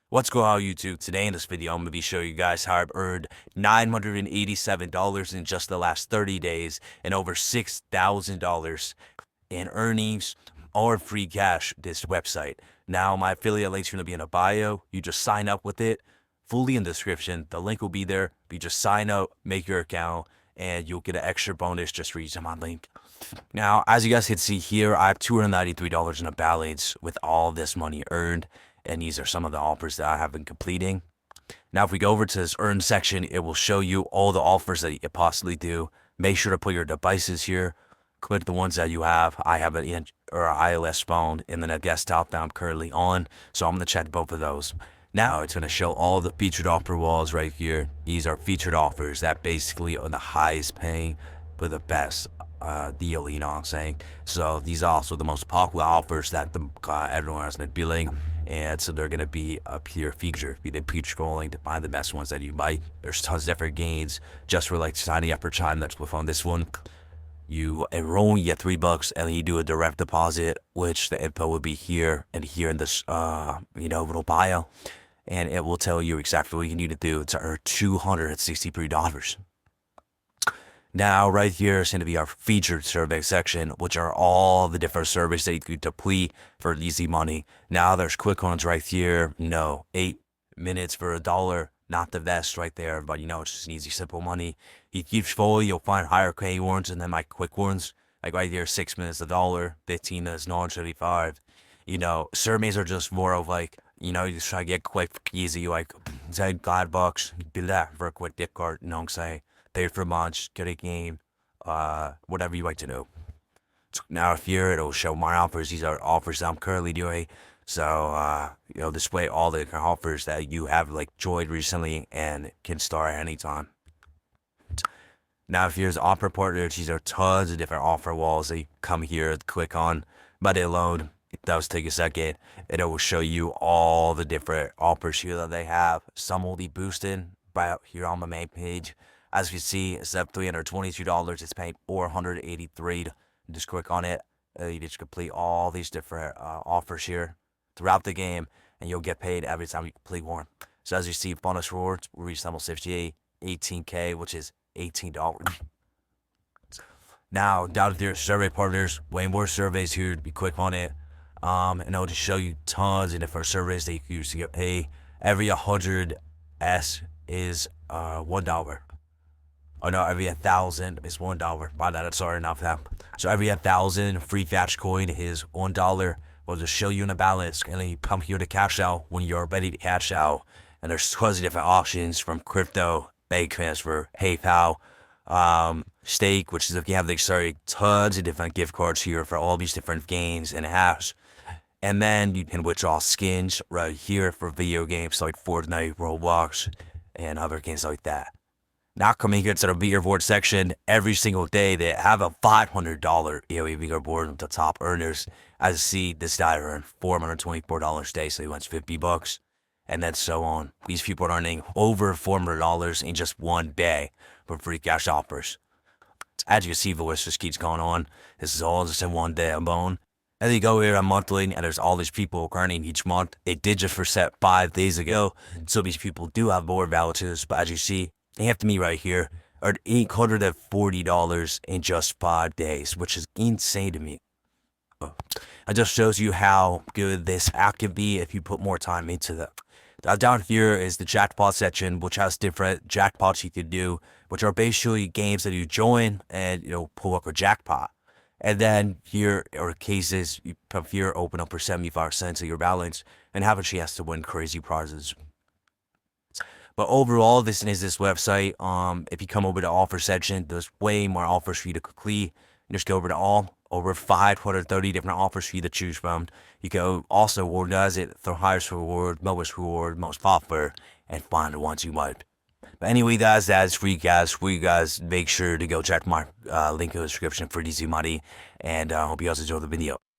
What's going on YouTube? Today in this video, I'm going to be showing you guys how I've earned $987 in just the last 30 days and over $6,000 in earnings or free cash this website. Now, my affiliate link's going to be in the bio. You just sign up with it, fully in the description. The link will be there. You just sign up, make your account, and you'll get an extra bonus just for using my link. Now, as you guys can see here, I have $293 in a balance with all this money earned. And these are some of the offers that I have been completing. Now, if we go over to this earn section, it will show you all the offers that you could possibly do. Make sure to put your devices here. Click the ones that you have. I have an iOS phone and then a desktop that I'm currently on. So I'm going to check both of those. Now it's going to show all the featured offer walls right here. These are featured offers that basically are the highest paying for the best deal, you know what I'm saying? So these are also the most popular offers that everyone has been billing. And so they're going to be up here feature. You did keep scrolling to find the best ones that you like. There's tons of different gains just for like signing up for time. That's what's on this one. You enroll, you get $3, and then you do a direct deposit, which the info will be here and here in this, little bio. And it will tell you exactly what you need to do to earn $263. Now, right here is going to be our featured survey section, which are all the different surveys that you could complete for easy money. Now, there's quick ones right here. 8 minutes for $1. Not the best right there, but it's just an easy, simple money. You keep scrolling, you'll find higher pay ones, and then my quick ones, like right here, 6 minutes $1, 15 minutes $9.75. Surveys are just more of like, you just try to get quick, easy, like, say, $5, do that for a quick gift card, you know what I'm saying? Pay for lunch, get a game, whatever you like to do. So now here it'll show my offers. These are offers that I'm currently doing. So, display all the offers that you have like joined recently and can start at any time. Now, if here's offer partners, these are tons of different offer walls that you come here, click on, but they load. It does take a second, and it will show you all the different offers here that they have. Some will be boosted right up here on the main page. As you see, instead of $322, it's paying $483. Just click on it. You just complete all these different offers here throughout the game, and you'll get paid every time you complete one. So as you see, bonus rewards will reach almost 58, 18K, which is $18. Now, down here, survey partners, way more surveys here. You click on it, and it'll just show you tons of different surveys that you can use to get paid. Every 100 S is $1. Oh no, every 1,000 is $1. By that, sorry, not that. So every 1,000 free cash coin is $1. We'll just show you in the balance, and then you come here to cash out when you're ready to cash out. And there's tons of different options from crypto, bank transfer, PayPal, stake, which is if you have tons of different gift cards here for all these different games and apps. And then you can withdraw skins right here for video games like Fortnite, Roblox, and other games like that. Now coming here to the leaderboard section, every single day they have a $500 AOE leaderboard with the top earners. As you see, this guy earned $424 a day, so he wants $50, and then so on. These people are earning over $400 in just one day for free cash offers. As you can see, the list just keeps going on. This is all just in one day alone. And you go here on monthly, and there's all these people earning each month. It did just reset 5 days ago, so these people do have more balances, but as you see, they have to meet right here, earned $840 in just 5 days, which is insane to me. It just shows you how good this app can be if you put more time into it. Down here is the jackpot section, which has different jackpots you can do, which are basically games that you join and pull up a jackpot. And then here are cases you come here, open up for 75 cents of your balance, and have a chance to win crazy prizes. But overall, this is this website. If you come over to the offer section, there's way more offers for you to complete. You just go over to over 530 different offers for you to choose from. You can also organize it the highest reward, most popular, and find the ones you like. But anyway, guys, that's free cash for you guys. Make sure to go check my link in the description for easy money, and I hope you guys enjoy the video.